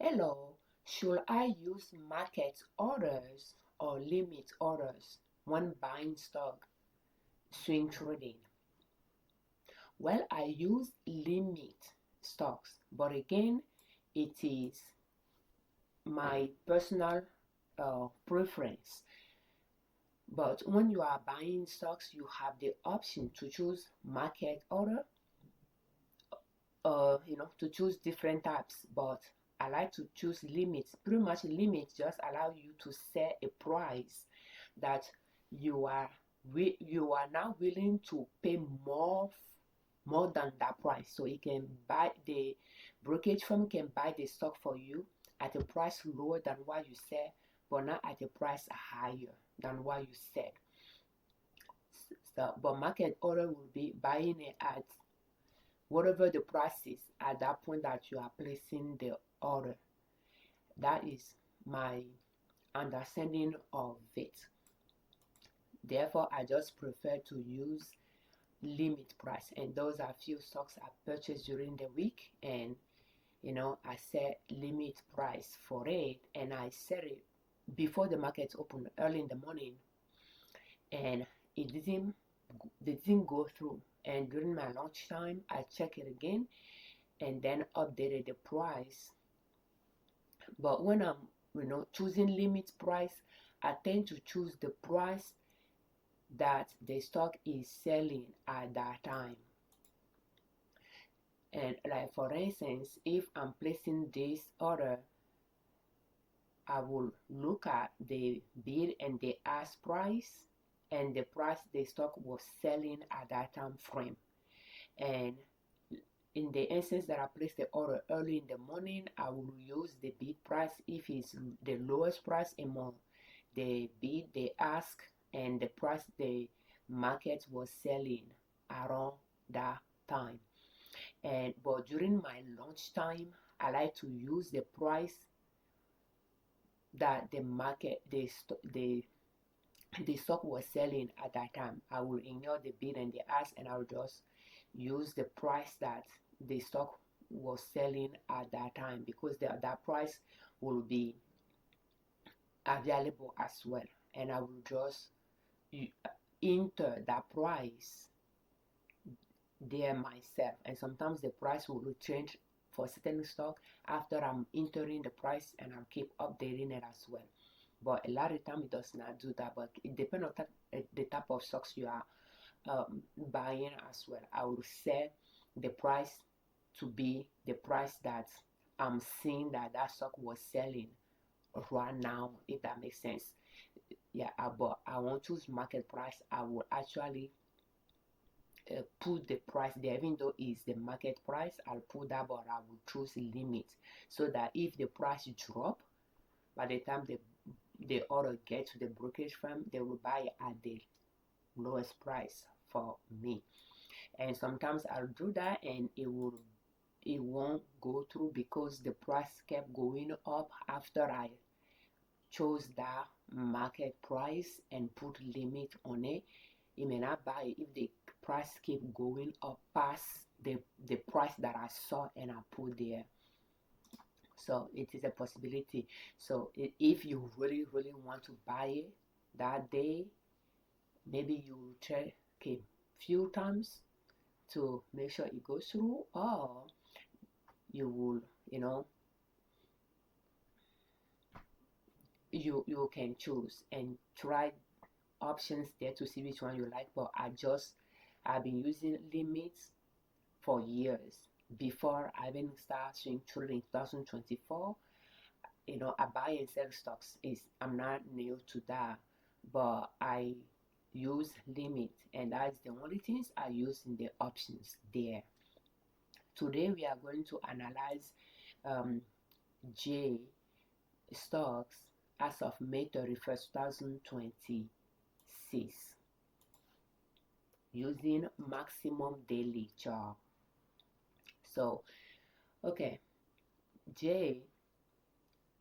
Hello, should I use market orders or limit orders when buying stock swing trading? Well, I use limit stocks, but again, it is my personal preference. But when you are buying stocks, you have the option to choose market order, to choose different types. But I like to choose limits. Pretty much limits just allow you to set a price that you are now willing to pay more than that price. So it can buy the brokerage firm can buy the stock for you at a price lower than what you said, but not at a price higher than what you said. So, but market order will be buying it at whatever the price is at that point that you are placing the order. That is my understanding of it. Therefore, I just prefer to use limit price, and those are few stocks I purchased during the week, and I set limit price for it, and I set it before the market opened early in the morning, and it didn't go through. And during my lunchtime, I check it again and then updated the price. But when I'm choosing limit price, I tend to choose the price that the stock is selling at that time. And like for instance, if I'm placing this order, I will look at the bid and the ask price and the price the stock was selling at that time frame. And in the instance that I place the order early in the morning, I will use the bid price if it's the lowest price among the bid, the ask, and the price the market was selling around that time. But during my lunchtime, I like to use the price that the stock was selling at that time. I will ignore the bid and the ask, and I will just use the price that the stock was selling at that time, because that price will be available as well, and I will just enter that price there myself. And sometimes the price will change for certain stock after I'm entering the price, and I'll keep updating it as well. But a lot of time it does not do that, but it depends on the type of stocks you are buying as well. I will set the price to be the price that I'm seeing that stock was selling right now, if that makes sense. Yeah, but I won't choose market price. I will actually put the price there, even though it's the market price. I'll put that, but I will choose limit, so that if the price drop, by the time the order gets to the brokerage firm, they will buy at the lowest price for me. And sometimes I'll do that and it won't go through, because the price kept going up after I chose that market price and put limit on it. It may not buy it if the price keep going up past the price that I saw and I put there. So it is a possibility. So if you really want to buy it that day, maybe you will check a few times to make sure it goes through, or you will you can choose and try options there to see which one you like. But I've been using limits for years. Before I even start swing trading in 2024, I buy and sell stocks. I'm not new to that, but I use limit, and that's the only things I use in the options there. Today we are going to analyze J stocks as of May 31st, 2026, using maximum daily chart. So, okay, J,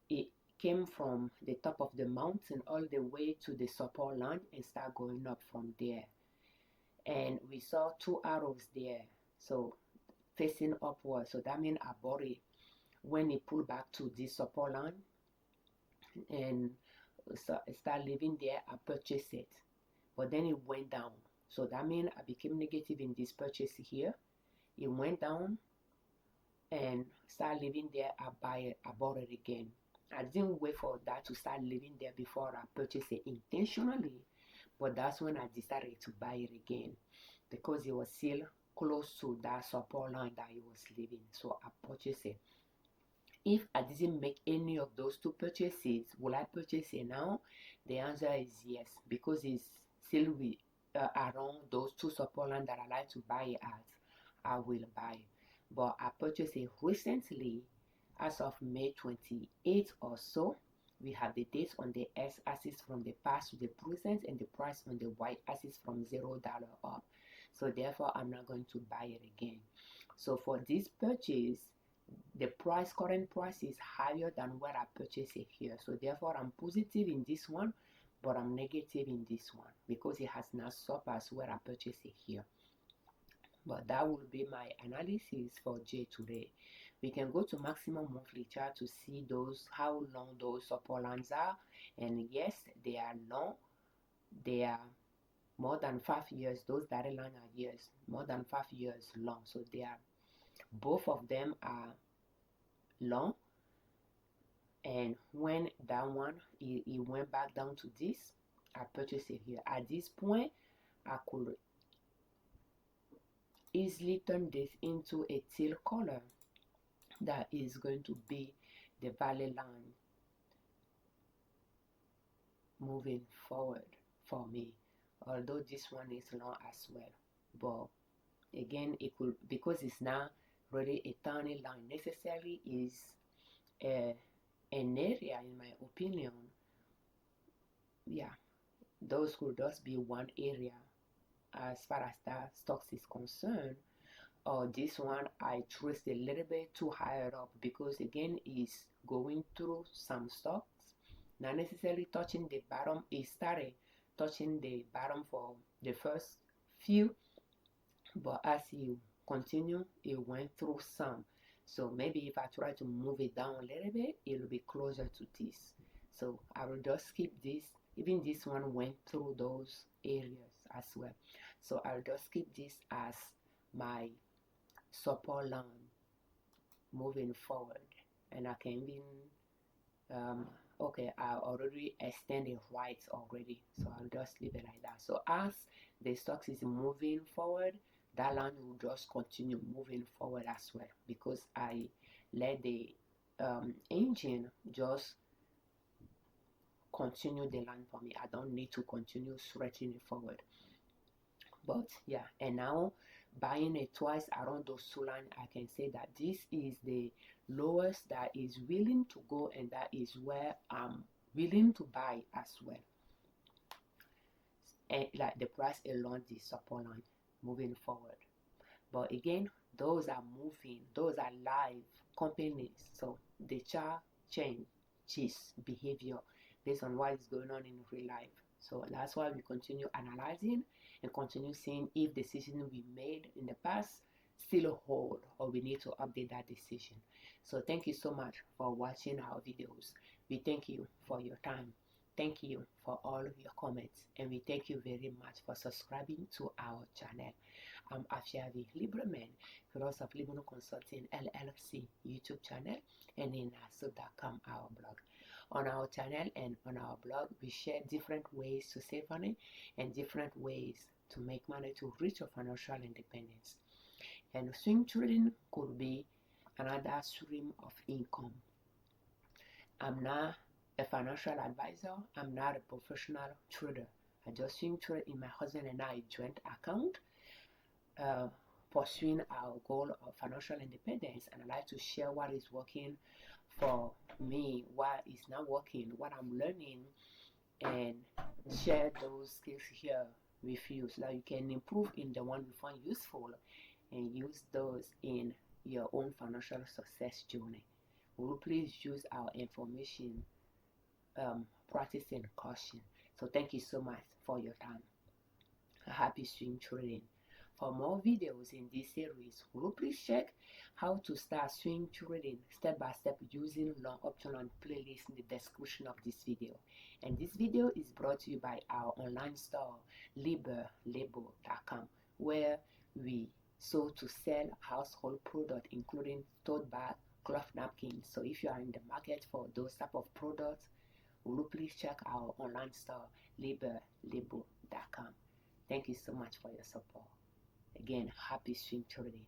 it came from the top of the mountain all the way to the support line and start going up from there. And we saw 2 arrows there, so facing upward. So that means I bought it when it pulled back to this support line and start living there, I purchased it, but then it went down. So that means I became negative in this purchase here. It went down and start living there. I bought it again. I didn't wait for that to start living there before I purchased it intentionally, but that's when I decided to buy it again because it was still close to that support line that it was living. So I purchased it. If I didn't make any of those two purchases, will I purchase it now? The answer is yes, because it's still around those two support lines that I like to buy it at. I will buy it. But I purchased it recently, as of May 28th or so. We have the dates on the x-axis from the past to the present, and the price on the y-axis from $0 up. So therefore, I'm not going to buy it again. So for this purchase, the current price is higher than where I purchased it here. So therefore, I'm positive in this one, but I'm negative in this one because it has not surpassed where I purchased it here. But that will be my analysis for J today. We can go to maximum monthly chart to see how long those support lines are. And yes, they are long. They are more than 5 years. Those dotted lines are years, more than 5 years long. So they are, both of them are long. And when that one it went back down to this, I purchased it here. At this point, I could easily turn this into a teal color that is going to be the valley line moving forward for me, although this one is long as well. But again, it could, because it's not really a tiny line necessarily, is an area, in my opinion. Yeah, those could just be one area as far as that stocks is concerned. Or this one I traced a little bit too higher up because again it's going through some stocks, not necessarily touching the bottom. It started touching the bottom for the first few, but as you continue, it went through some. So maybe if I try to move it down a little bit, it will be closer to this. So I will just keep this. Even this one went through those areas as well. So I'll just keep this as my support line moving forward. And I can even okay, I already extended right already, so I'll just leave it like that. So as the stocks is moving forward, that line will just continue moving forward as well, because I let the engine just continue the line for me. I don't need to continue stretching it forward. But yeah, and now buying it twice around those two lines, I can say that this is the lowest that is willing to go, and that is where I'm willing to buy as well. And like the price along the support line moving forward. But again, those are moving, those are live companies, so the chart changes behavior based on what is going on in real life. So that's why we continue analyzing and continue seeing if decision we made in the past still hold, or we need to update that decision. So thank you so much for watching our videos. We thank you for your time. Thank you for all of your comments, and we thank you very much for subscribing to our channel. I'm Afyavi Liberman, Philosopher of Liberman Consulting L.L.C YouTube channel, and in aso.com our blog. On our channel and on our blog, we share different ways to save money and different ways to make money to reach your financial independence. And swing trading could be another stream of income. I'm not a financial advisor. I'm not a professional trader. I just swing trade in my husband and I joint account, pursuing our goal of financial independence. And I like to share what is working for me, what is not working, what I'm learning, and share those skills here with you so that you can improve in the one you find useful and use those in your own financial success journey. We will please use our information, practice and caution. So thank you so much for your time. Happy swing trading. For more videos in this series, will you please check how to start swing trading step by step using long option on playlist in the description of this video. And this video is brought to you by our online store Liberman.com, where we sold to sell household products including tote bag, cloth napkins. So if you are in the market for those type of products, will you please check our online store Liberman.com. Thank you so much for your support. Again, happy swing trading.